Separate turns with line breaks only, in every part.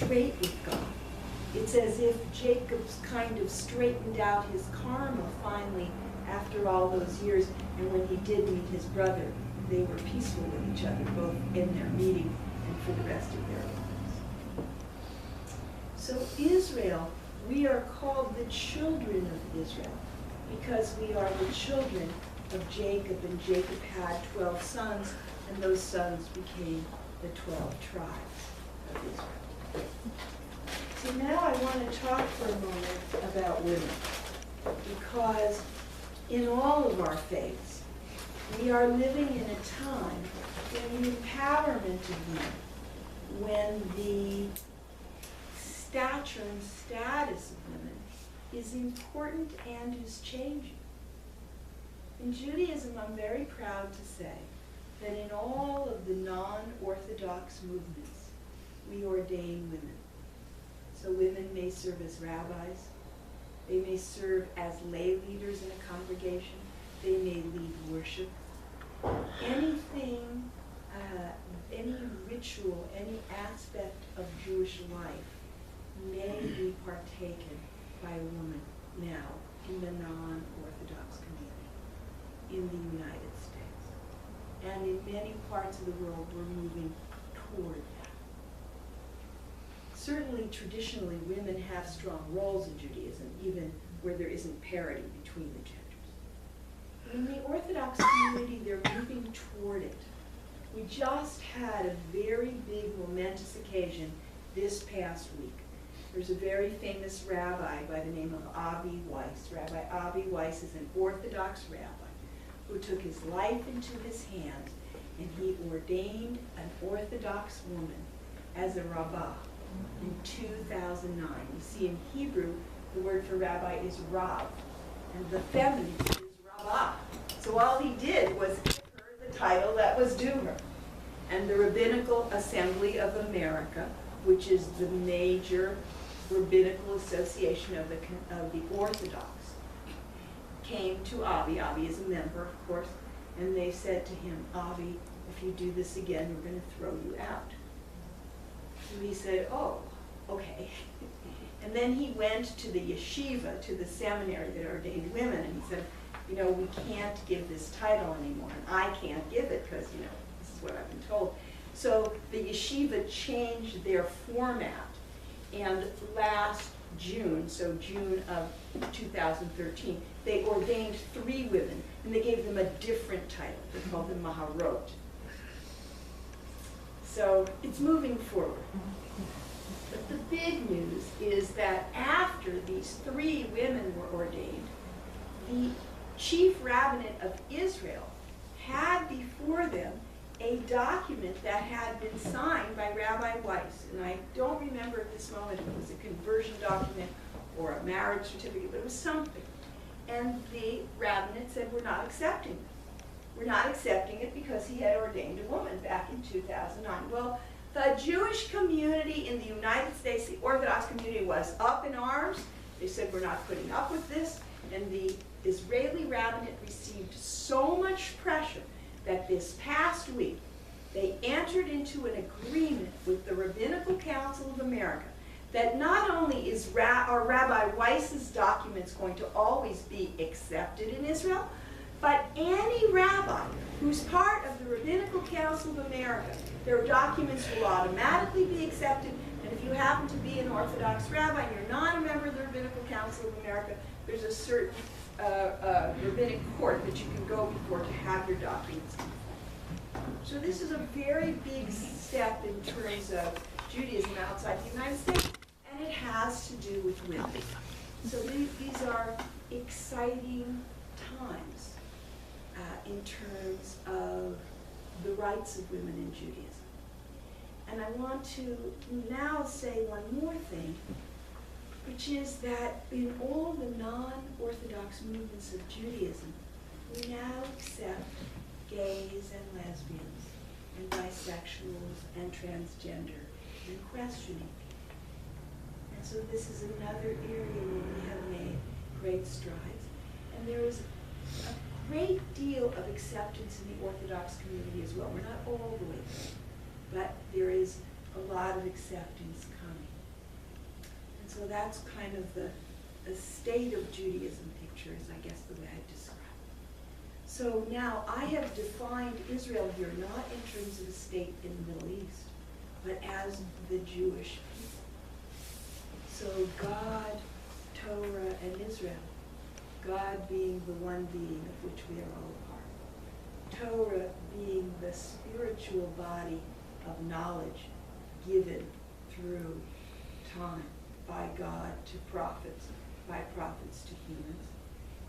straight with God. It's as if Jacob's kind of straightened out his karma finally after all those years, and when he did meet his brother, they were peaceful with each other, both in their meeting and for the rest of their lives. So Israel, we are called the children of Israel because we are the children of Jacob, and Jacob had 12 sons, and those sons became the 12 tribes of Israel. So now I want to talk for a moment about women, because in all of our faiths, we are living in a time when the empowerment of women, when the stature and status of women is important and is changing. In Judaism, I'm very proud to say that in all of the non-Orthodox movements, we ordain women. So women may serve as rabbis, they may serve as lay leaders in a congregation, they may lead worship. Anything, any ritual, any aspect of Jewish life may be partaken by a woman now in the non-Orthodox community in the United States. And in many parts of the world, we're moving toward that. Certainly, traditionally, women have strong roles in Judaism, even where there isn't parity between the genders. In the Orthodox community, they're moving toward it. We just had a very big, momentous occasion this past week. There's a very famous rabbi by the name of Avi Weiss. Rabbi Avi Weiss is an Orthodox rabbi who took his life into his hands, and he ordained an Orthodox woman as a rabbah in 2009. You see, in Hebrew, the word for rabbi is rav, and the feminine is rabbah. So all he did was give her the title that was due her. And the Rabbinical Assembly of America, which is the major rabbinical association of the Orthodox, came to Avi. Avi is a member, of course, and they said to him, Avi, if you do this again, we're going to throw you out. And he said, oh, okay. And then he went to the yeshiva, to the seminary that ordained women, and he said, you know, we can't give this title anymore, and I can't give it because, you know, this is what I've been told. So the yeshiva changed their format, and last June, so June of 2013, they ordained 3 women, and they gave them a different title. They called them Maharot. So it's moving forward. But the big news is that after these 3 women were ordained, the chief rabbinate of Israel had before them a document that had been signed by Rabbi Weiss. And I don't remember at this moment if it was a conversion document or a marriage certificate, but it was something. And the rabbinate said, we're not accepting it. We're not accepting it because he had ordained a woman back in 2009. Well, the Jewish community in the United States, the Orthodox community, was up in arms. They said, we're not putting up with this. And the Israeli rabbinate received so much pressure that this past week they entered into an agreement with the Rabbinical Council of America that not only is our Rabbi Weiss's documents going to always be accepted in Israel, but any rabbi who's part of the Rabbinical Council of America, their documents will automatically be accepted. And if you happen to be an Orthodox rabbi and you're not a member of the Rabbinical Council of America, there's a certain rabbinic court that you can go before to have your documents. So this is a very big step in terms of Judaism outside the United States, and it has to do with women. So these are exciting times in terms of the rights of women in Judaism. And I want to now say one more thing, which is that in all the non-Orthodox movements of Judaism, we now accept gays and lesbians and bisexuals and transgender and questioning people. And so this is another area where we have made great strides. And there is a great deal of acceptance in the Orthodox community as well. We're not all the way there, but there is a lot of acceptance coming. And so that's kind of the state of Judaism picture is, I guess, the way I describe it. So now I have defined Israel here not in terms of a state in the Middle East, but as the Jewish people. So God, Torah, and Israel. God being the one being of which we are all a part. Torah being the spiritual body of knowledge given through time by God to prophets, by prophets to humans.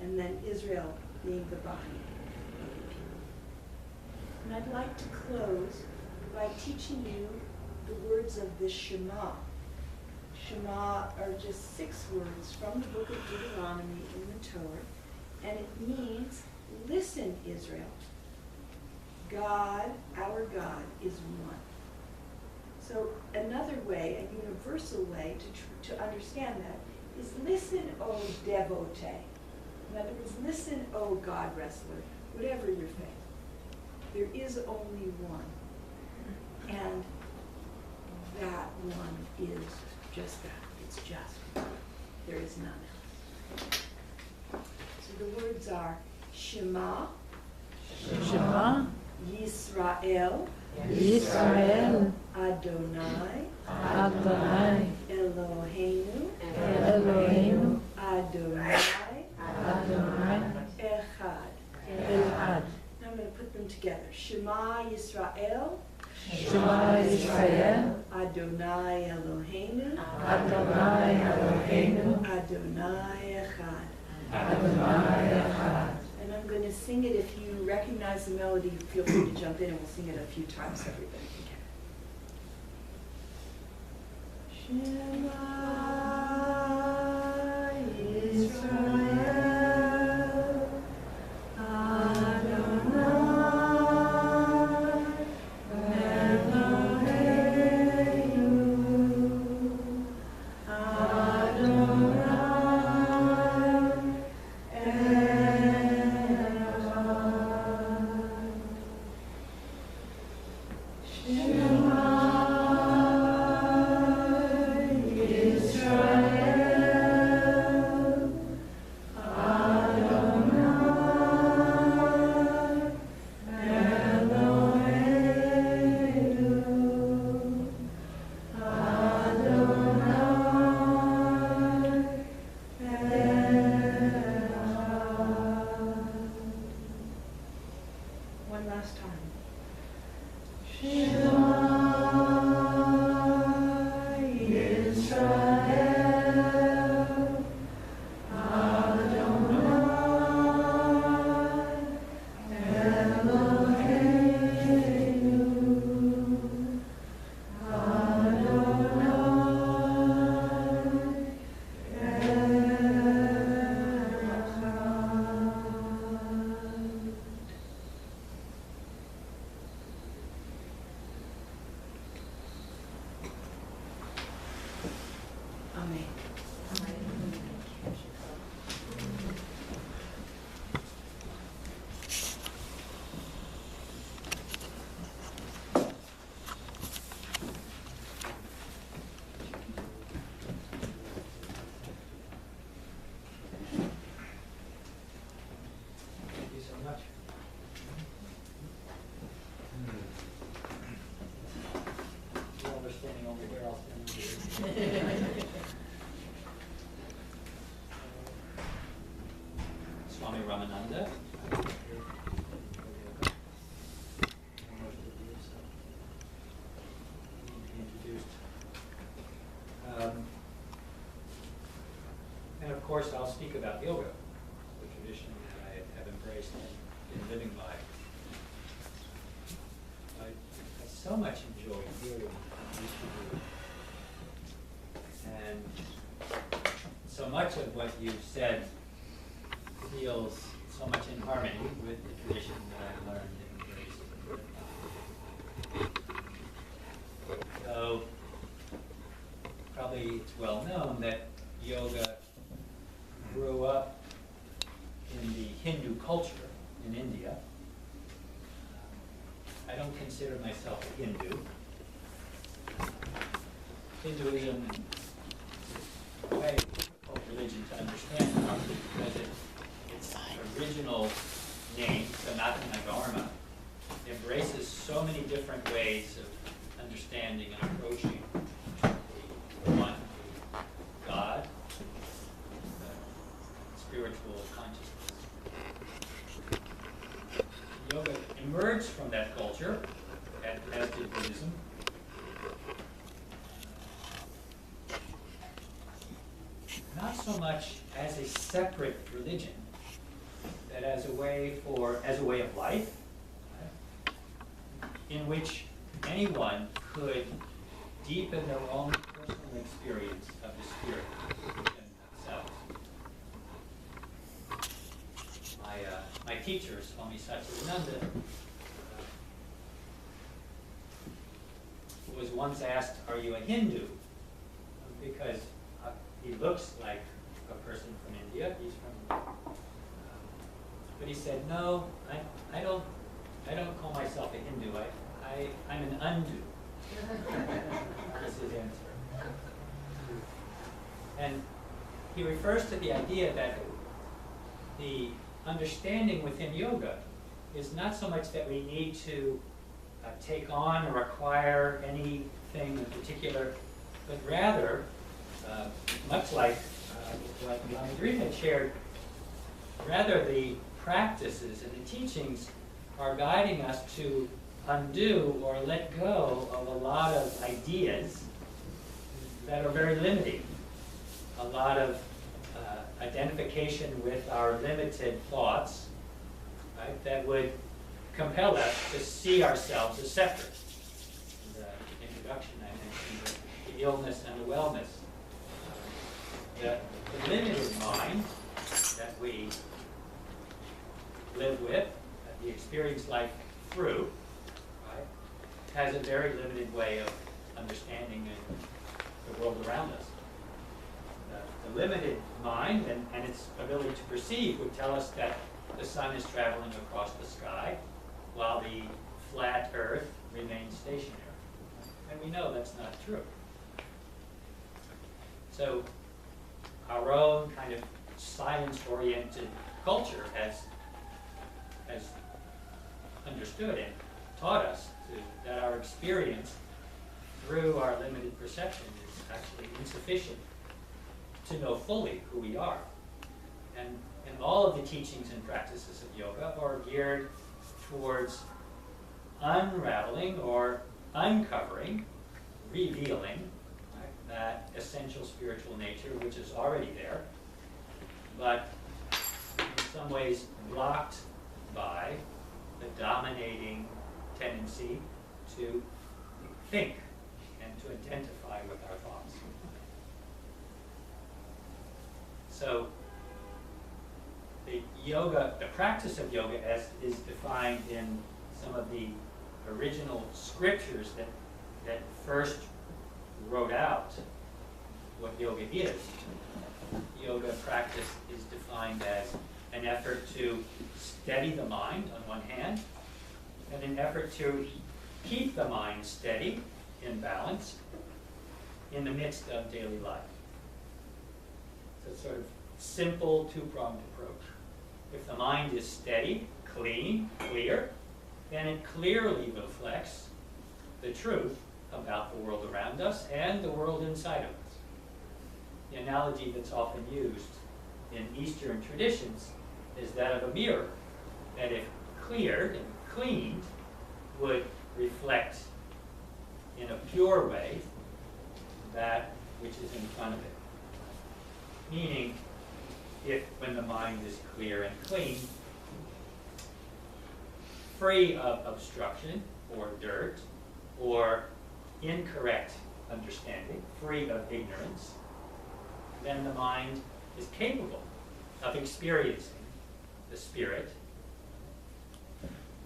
And then Israel being the body of the people. And I'd like to close by teaching you the words of the Shema. Shema are just 6 words from the book of Deuteronomy in the Torah, and it means, listen, Israel. God, our God, is one. So another way, a universal way to understand that is listen, O devotee. In other words, listen, O God wrestler, whatever your faith. There is only one. And that one is just that. It's just one. There is none else. So the words are Shema,
Shema,
Yisrael,
Yisrael,
Adonai,
Adonai,
Eloheinu,
Eloheinu,
Adonai,
Adonai,
Echad.
Echad.
Now I'm going to put them together. Shema Yisrael,
Shema Yisrael,
Adonai Eloheinu,
Adonai Eloheinu,
Adonai Echad.
Adonai Echad.
And I'm going to sing it. If you recognize the melody, feel free to jump in and we'll sing it a few times, everybody. Shema Yisrael, Adonai
Swami Ramananda. Introduced. And of course, I'll speak about yoga, the tradition that I have embraced and been living by. I so much enjoy hearing what you used to do. And so much of what you said feels so much in harmony with the tradition that I learned and embraced. So probably it's well known that yoga grew up in the Hindu culture in India. I don't consider myself a Hindu. Hinduism is a very difficult religion to understand properly because its original name, Sanatana Dharma, embraces so many different ways of understanding and approaching the one, God, the spiritual consciousness. Yoga emerged from that culture, as did Buddhism. Not so much as a separate religion, but as a way of life, in which anyone could deepen their own personal experience of the spirit within themselves. My teacher, Swami Satchidananda, was once asked, "Are you a Hindu?" Because he looks like a person from India. He's from, but he said, "No, I don't call myself a Hindu. I'm an undu." That was his answer. And he refers to the idea that the understanding within yoga is not so much that we need to take on or acquire anything in particular, but rather, much like what Madrid had shared, rather the practices and the teachings are guiding us to undo or let go of a lot of ideas that are very limiting, a lot of identification with our limited thoughts, right, that would compel us to see ourselves as separate. In the introduction I mentioned the illness and the wellness. The limited mind that we live with, that we experience life through, right, has a very limited way of understanding the world around us. The limited mind and its ability to perceive would tell us that the sun is traveling across the sky while the flat earth remains stationary. And we know that's not true. So our own kind of science-oriented culture has understood and taught us that our experience through our limited perception is actually insufficient to know fully who we are. And all of the teachings and practices of yoga are geared towards unraveling or uncovering, revealing, right, that essential spiritual nature which is already there, but in some ways blocked by the dominating tendency to think and to identify with our thoughts. So the practice of yoga as is defined in some of the original scriptures that first wrote out what yoga is. Yoga practice is defined as an effort to steady the mind on one hand, and an effort to keep the mind steady, in balance, in the midst of daily life. So it's sort of simple, two-pronged approach. If the mind is steady, clean, clear, then it clearly reflects the truth about the world around us and the world inside of us. The analogy that's often used in Eastern traditions is that of a mirror, that if cleared and cleaned, would reflect in a pure way that which is in front of it. Meaning, if when the mind is clear and clean, free of obstruction or dirt or incorrect understanding, free of ignorance, then the mind is capable of experiencing the spirit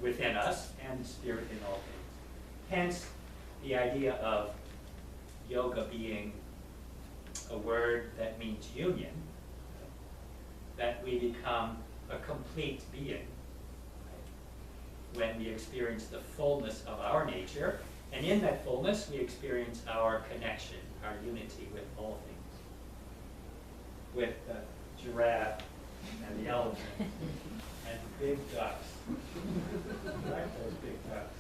within us and the spirit in all things. Hence, the idea of yoga being a word that means union, that we become a complete being, right, when we experience the fullness of our nature And in that fullness, we experience our connection, our unity with all things. With the giraffe and the elephant and the big ducks. I like those big ducks.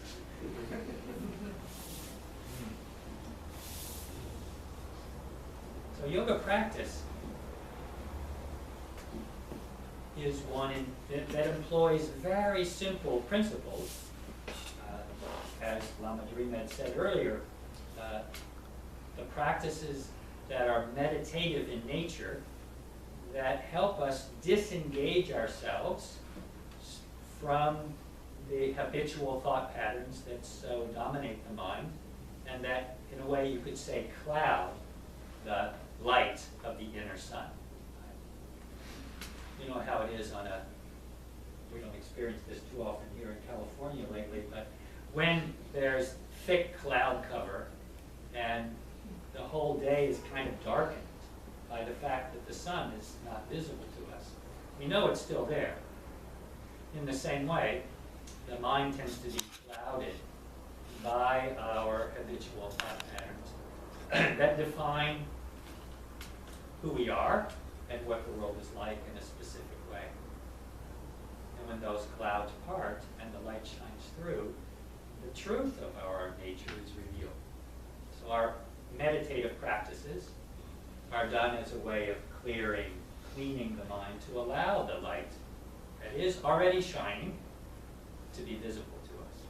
So yoga practice is one that employs very simple principles. As Lama Drimed said earlier, the practices that are meditative in nature that help us disengage ourselves from the habitual thought patterns that so dominate the mind, and that, in a way, you could say, cloud the light of the inner sun. You know how it is we don't experience this too often here in California lately, but when there's thick cloud cover and the whole day is kind of darkened by the fact that the sun is not visible to us, we know it's still there. In the same way, the mind tends to be clouded by our habitual thought patterns that define who we are and what the world is like in a specific way. And when those clouds part and the light shines through, the truth of our nature is revealed. So our meditative practices are done as a way of cleaning the mind to allow the light that is already shining to be visible to us.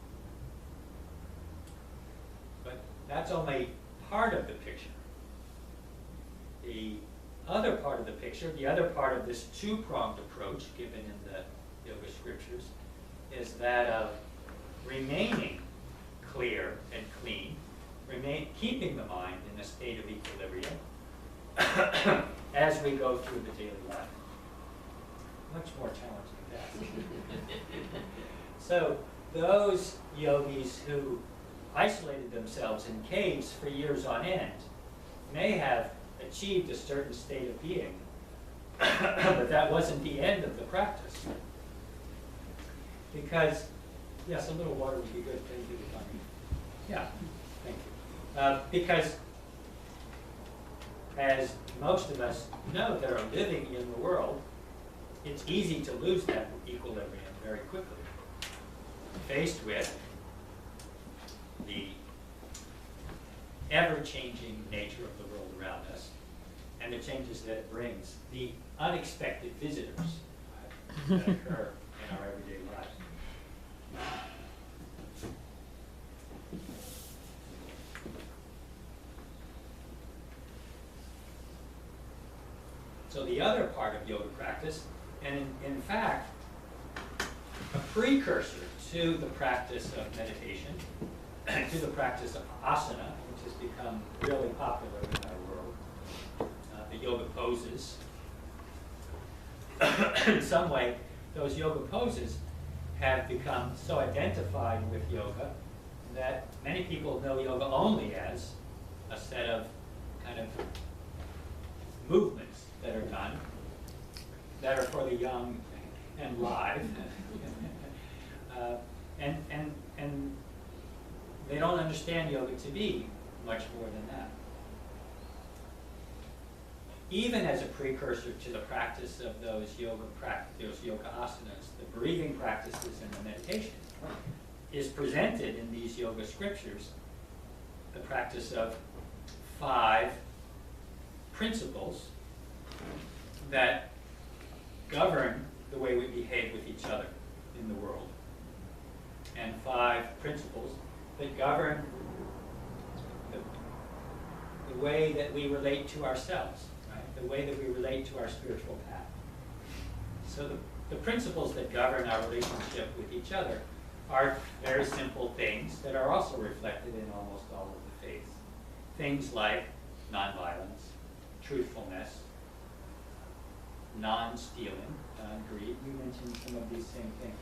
But that's only part of the picture. The other part of the picture, the other part of this two-pronged approach given in the yoga scriptures, is that of remaining clear and clean, keeping the mind in a state of equilibrium as we go through the daily life. Much more challenging task. So those yogis who isolated themselves in caves for years on end may have achieved a certain state of being, but that wasn't the end of the practice. Because, yes, a little water would be good. Thank you, Tommy. Yeah, thank you. Because, as most of us know that are living in the world, it's easy to lose that equilibrium very quickly. Faced with the ever-changing nature of the world around us and the changes that it brings, the unexpected visitors that occur in our everyday lives. So the other part of yoga practice, and in fact, a precursor to the practice of meditation, to the practice of asana, which has become really popular in our world, the yoga poses. In some way, those yoga poses have become so identified with yoga that many people know yoga only as a set of kind of movements that are done, that are for the young and live, and they don't understand yoga to be much more than that. Even as a precursor to the practice of those yoga asanas, the breathing practices and the meditation, is presented in these yoga scriptures the practice of 5 principles that govern the way we behave with each other in the world, and 5 principles that govern the way that we relate to ourselves, right? The way that we relate to our spiritual path. So the principles that govern our relationship with each other are very simple things that are also reflected in almost all of the faiths. Things like nonviolence, truthfulness, non-stealing, non-greed. You mentioned some of these same things.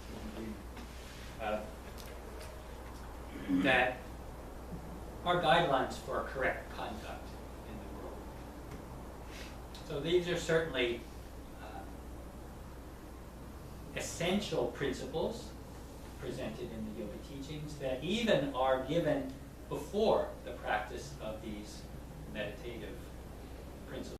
That are guidelines for correct conduct in the world. So these are certainly essential principles presented in the yoga teachings that even are given before the practice of these meditative